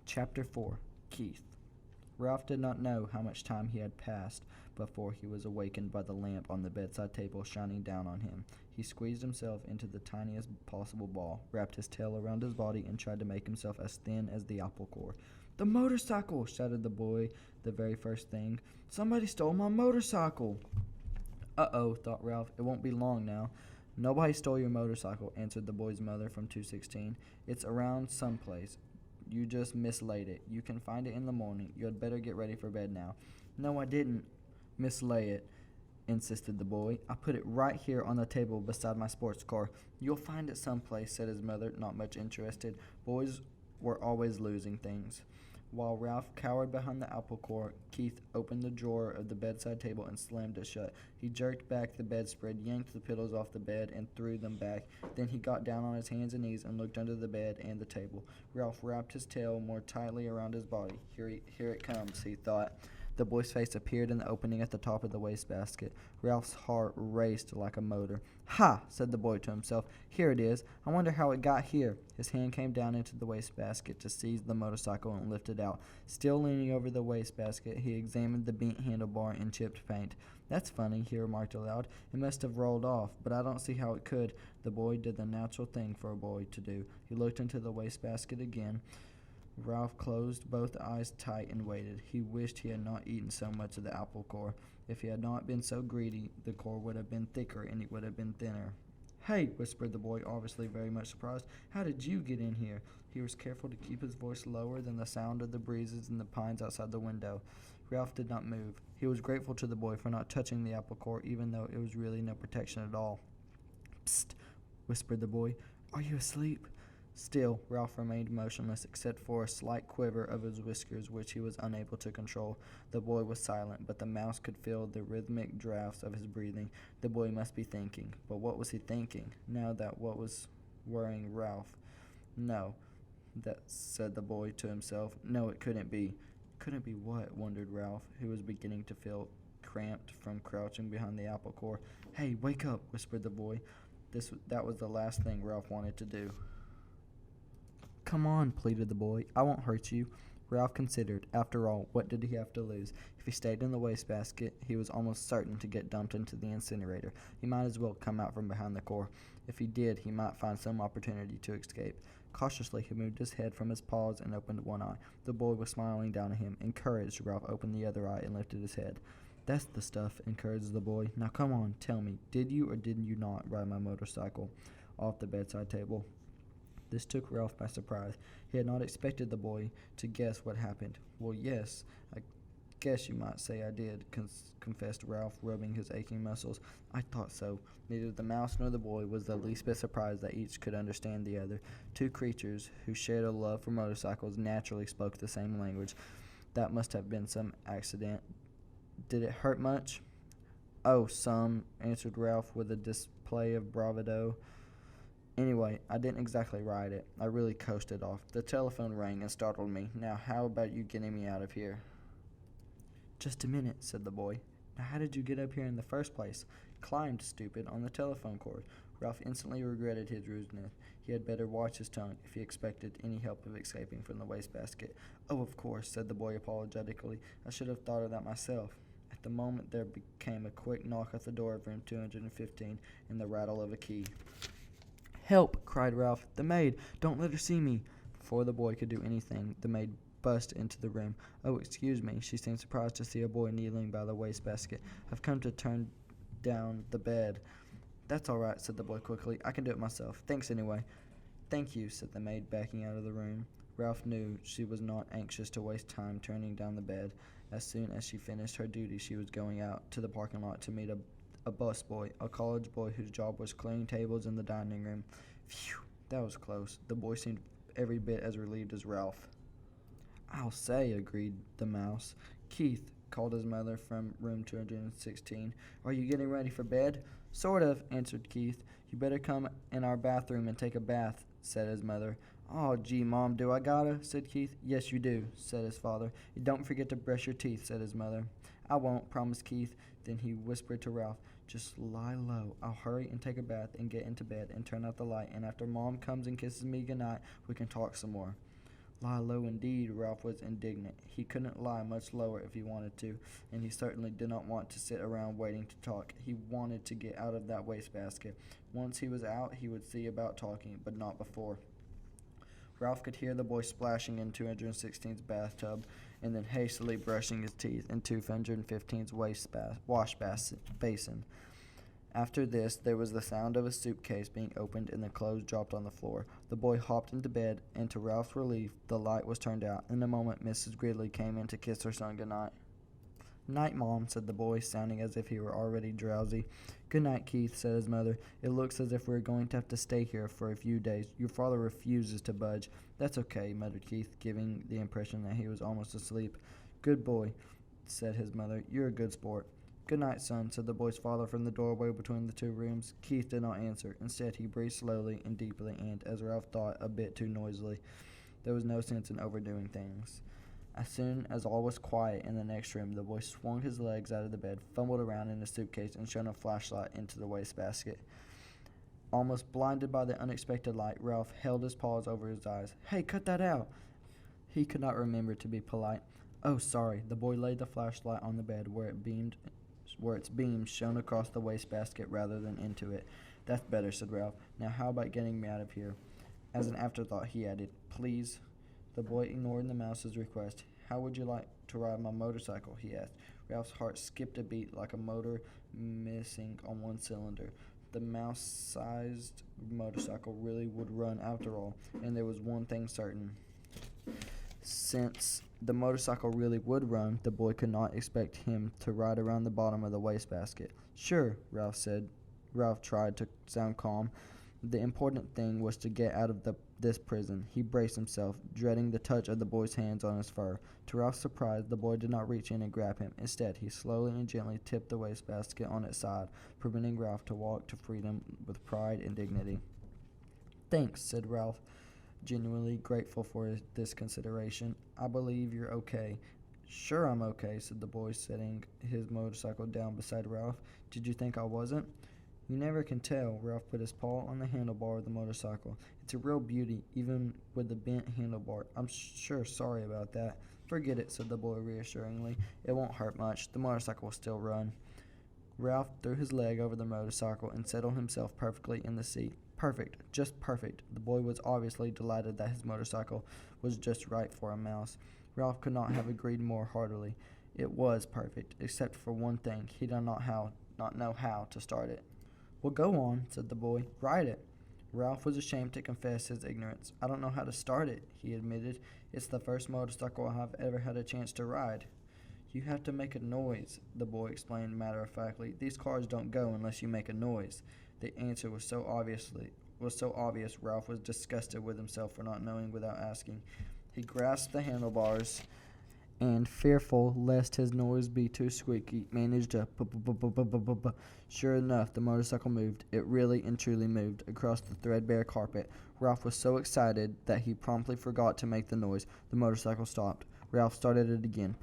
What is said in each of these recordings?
Chapter 4. Keith. Ralph did not know how much time he had passed before he was awakened by the lamp on the bedside table shining down on him. He squeezed himself into the tiniest possible ball, wrapped his tail around his body, and tried to make himself as thin as the apple core. "The motorcycle!" shouted the boy the very first thing. "Somebody stole my motorcycle!" "Uh-oh," thought Ralph. "It won't be long now." "Nobody stole your motorcycle," answered the boy's mother from 216. "It's around someplace. You just mislaid it. You can find it in the morning. You had better get ready for bed now." "No, I didn't mislay it," insisted the boy. "I put it right here on the table beside my sports car." "You'll find it someplace," said his mother, not much interested. Boys were always losing things. While Ralph cowered behind the apple core, Keith opened the drawer of the bedside table and slammed it shut. He jerked back the bedspread, yanked the pillows off the bed, and threw them back. Then he got down on his hands and knees and looked under the bed and the table. Ralph wrapped his tail more tightly around his body. Here it comes, he thought. The boy's face appeared in the opening at the top of the wastebasket. Ralph's heart raced like a motor. "Ha!" said the boy to himself. "Here it is. I wonder how it got here." His hand came down into the wastebasket to seize the motorcycle and lift it out. Still leaning over the wastebasket, he examined the bent handlebar and chipped paint. "That's funny," he remarked aloud. "It must have rolled off, but I don't see how it could." The boy did the natural thing for a boy to do. He looked into the wastebasket again. Ralph closed both eyes tight and waited. He wished he had not eaten so much of the apple core. If he had not been so greedy, the core would have been thicker and it would have been thinner. "Hey," whispered the boy, obviously very much surprised. "How did you get in here?" He was careful to keep his voice lower than the sound of the breezes in the pines outside the window. Ralph did not move. He was grateful to the boy for not touching the apple core, even though it was really no protection at all. "Psst," whispered the boy. "Are you asleep?" Still, Ralph remained motionless, except for a slight quiver of his whiskers, which he was unable to control. The boy was silent, but the mouse could feel the rhythmic drafts of his breathing. The boy must be thinking. But what was he thinking, now that what was worrying Ralph? "No," said the boy to himself. "No, it couldn't be." Couldn't be what? Wondered Ralph, who was beginning to feel cramped from crouching behind the apple core. "Hey, wake up," whispered the boy. That was the last thing Ralph wanted to do. "Come on," pleaded the boy. "I won't hurt you." Ralph considered. After all, what did he have to lose? If he stayed in the wastebasket, he was almost certain to get dumped into the incinerator. He might as well come out from behind the core. If he did, he might find some opportunity to escape. Cautiously, he moved his head from his paws and opened one eye. The boy was smiling down at him. Encouraged, Ralph opened the other eye and lifted his head. "That's the stuff," encouraged the boy. "Now come on, tell me, did you or did you not ride my motorcycle off the bedside table?" This took Ralph by surprise. He had not expected the boy to guess what happened. "Well, yes, I guess you might say I did," confessed Ralph, rubbing his aching muscles. "I thought so." Neither the mouse nor the boy was the least bit surprised that each could understand the other. Two creatures who shared a love for motorcycles naturally spoke the same language. That must have been some accident. "Did it hurt much?" "Oh, some," answered Ralph with a display of bravado. "Anyway, I didn't exactly ride it. I really coasted off. The telephone rang and startled me. Now, how about you getting me out of here?" "Just a minute," said the boy. "Now, how did you get up here in the first place?" "Climbed, stupid, on the telephone cord." Ralph instantly regretted his rudeness. He had better watch his tongue if he expected any hope of escaping from the wastebasket. "Oh, of course," said the boy apologetically. "I should have thought of that myself." At the moment there came a quick knock at the door of room 215 and the rattle of a key. "Help!" cried Ralph. "The maid! Don't let her see me!" Before the boy could do anything, the maid burst into the room. "Oh, excuse me." She seemed surprised to see a boy kneeling by the wastebasket. "I've come to turn down the bed." "That's all right," said the boy quickly. "I can do it myself. Thanks anyway." "Thank you," said the maid, backing out of the room. Ralph knew she was not anxious to waste time turning down the bed. As soon as she finished her duty, she was going out to the parking lot to meet a bus boy, a college boy whose job was clearing tables in the dining room. Phew, that was close. The boy seemed every bit as relieved as Ralph. "I'll say," agreed the mouse. "Keith," called his mother from room 216, "are you getting ready for bed?" "Sort of," answered Keith. "You better come in our bathroom and take a bath," said his mother. "Aw, gee, Mom, do I gotta?" said Keith. "Yes, you do," said his father. "And don't forget to brush your teeth," said his mother. "I won't," promised Keith. Then he whispered to Ralph, "Just lie low. I'll hurry and take a bath and get into bed and turn out the light, and after Mom comes and kisses me goodnight, we can talk some more." Lie low indeed, Ralph was indignant. He couldn't lie much lower if he wanted to, and he certainly did not want to sit around waiting to talk. He wanted to get out of that wastebasket. Once he was out, he would see about talking, but not before. Ralph could hear the boy splashing in 216's bathtub and then hastily brushing his teeth in 215's wash basin. After this, there was the sound of a suitcase being opened and the clothes dropped on the floor. The boy hopped into bed, and to Ralph's relief, the light was turned out. In a moment, Mrs. Gridley came in to kiss her son goodnight. "Night, Mom," said the boy, sounding as if he were already drowsy. "Good night, Keith," said his mother. "It looks as if we're going to have to stay here for a few days. Your father refuses to budge." "That's okay," muttered Keith, giving the impression that he was almost asleep. "Good boy," said his mother. "You're a good sport." "Good night, son," said the boy's father from the doorway between the two rooms. Keith did not answer. Instead, he breathed slowly and deeply and, as Ralph thought, a bit too noisily. There was no sense in overdoing things. As soon as all was quiet in the next room, the boy swung his legs out of the bed, fumbled around in his suitcase, and shone a flashlight into the wastebasket. Almost blinded by the unexpected light, Ralph held his paws over his eyes. "Hey, cut that out!" He could not remember to be polite. "Oh, sorry." The boy laid the flashlight on the bed where its beams shone across the wastebasket rather than into it. "That's better," said Ralph. "Now how about getting me out of here?" As an afterthought, he added, "Please." The boy ignored the mouse's request. "How would you like to ride my motorcycle?" he asked. Ralph's heart skipped a beat like a motor missing on one cylinder. The mouse-sized motorcycle really would run after all, and there was one thing certain. Since the motorcycle really would run, the boy could not expect him to ride around the bottom of the wastebasket. "Sure," Ralph said. Ralph tried to sound calm. The important thing was to get out of this prison. He braced himself, dreading the touch of the boy's hands on his fur. To Ralph's surprise, the boy did not reach in and grab him. Instead, he slowly and gently tipped the wastebasket on its side, permitting Ralph to walk to freedom with pride and dignity. "Thanks," said Ralph, genuinely grateful for this consideration. "I believe you're okay." "Sure I'm okay," said the boy, setting his motorcycle down beside Ralph. "Did you think I wasn't?" "You never can tell." Ralph put his paw on the handlebar of the motorcycle. "It's a real beauty, even with the bent handlebar. I'm sure sorry about that." "Forget it," said the boy reassuringly. "It won't hurt much. The motorcycle will still run." Ralph threw his leg over the motorcycle and settled himself perfectly in the seat. Perfect, just perfect. The boy was obviously delighted that his motorcycle was just right for a mouse. Ralph could not have agreed more heartily. It was perfect, except for one thing. He did not know how to start it. "Well, go on," said the boy. "Ride it." Ralph was ashamed to confess his ignorance. "I don't know how to start it," he admitted. "It's the first motorcycle I've ever had a chance to ride." "You have to make a noise," the boy explained matter-of-factly. "These cars don't go unless you make a noise." The answer was so obvious, Ralph was disgusted with himself for not knowing without asking. He grasped the handlebars and, fearful lest his noise be too squeaky, managed a p-p-p-p-p-p-p. Sure enough, the motorcycle moved. It really and truly moved across the threadbare carpet. Ralph was so excited that he promptly forgot to make the noise. The motorcycle stopped. Ralph started it again.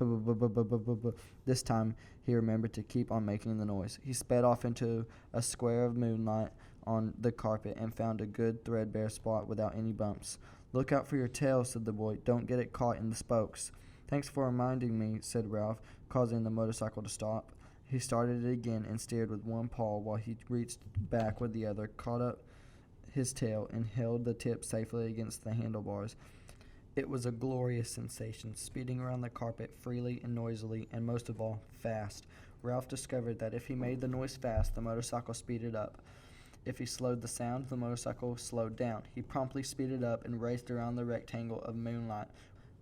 This time, he remembered to keep on making the noise. He sped off into a square of moonlight on the carpet and found a good threadbare spot without any bumps. "Look out for your tail," said the boy. "Don't get it caught in the spokes." "Thanks for reminding me," said Ralph, causing the motorcycle to stop. He started it again and steered with one paw while he reached back with the other, caught up his tail, and held the tip safely against the handlebars. It was a glorious sensation, speeding around the carpet freely and noisily, and most of all, fast. Ralph discovered that if he made the noise fast, the motorcycle speeded up. If he slowed the sound, the motorcycle slowed down. He promptly speeded up and raced around the rectangle of moonlight,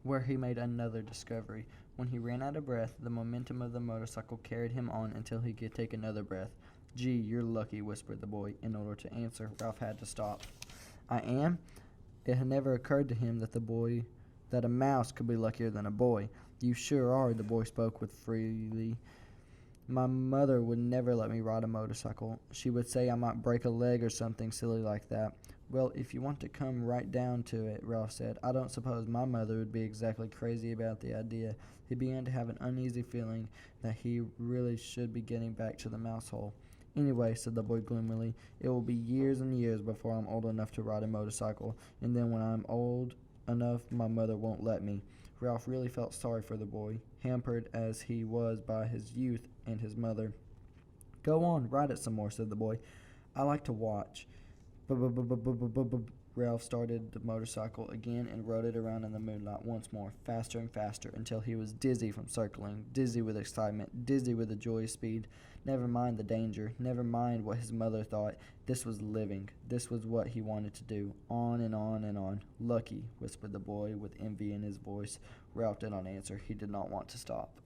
where he made another discovery. When he ran out of breath, the momentum of the motorcycle carried him on until he could take another breath. "Gee, you're lucky," whispered the boy. In order to answer, Ralph had to stop. "I am?" It had never occurred to him that a mouse could be luckier than a boy. "You sure are," the boy spoke with freely. "My mother would never let me ride a motorcycle. She would say I might break a leg or something silly like that." "Well, if you want to come right down to it," Ralph said, "I don't suppose my mother would be exactly crazy about the idea." He began to have an uneasy feeling that he really should be getting back to the mouse hole. "Anyway," said the boy gloomily, "it will be years and years before I'm old enough to ride a motorcycle, and then when I'm old enough, my mother won't let me." Ralph really felt sorry for the boy, hampered as he was by his youth and his mother. "Go on, ride it some more," said the boy. "I like to watch." "B-b-b-b-b-b-b-b." Ralph started the motorcycle again and rode it around in the moonlight once more, faster and faster, until he was dizzy from circling, dizzy with excitement, dizzy with the joyous speed. Never mind the danger, never mind what his mother thought. This was living. This was what he wanted to do. On and on and on. "Lucky," whispered the boy with envy in his voice. Ralph did not answer. He did not want to stop.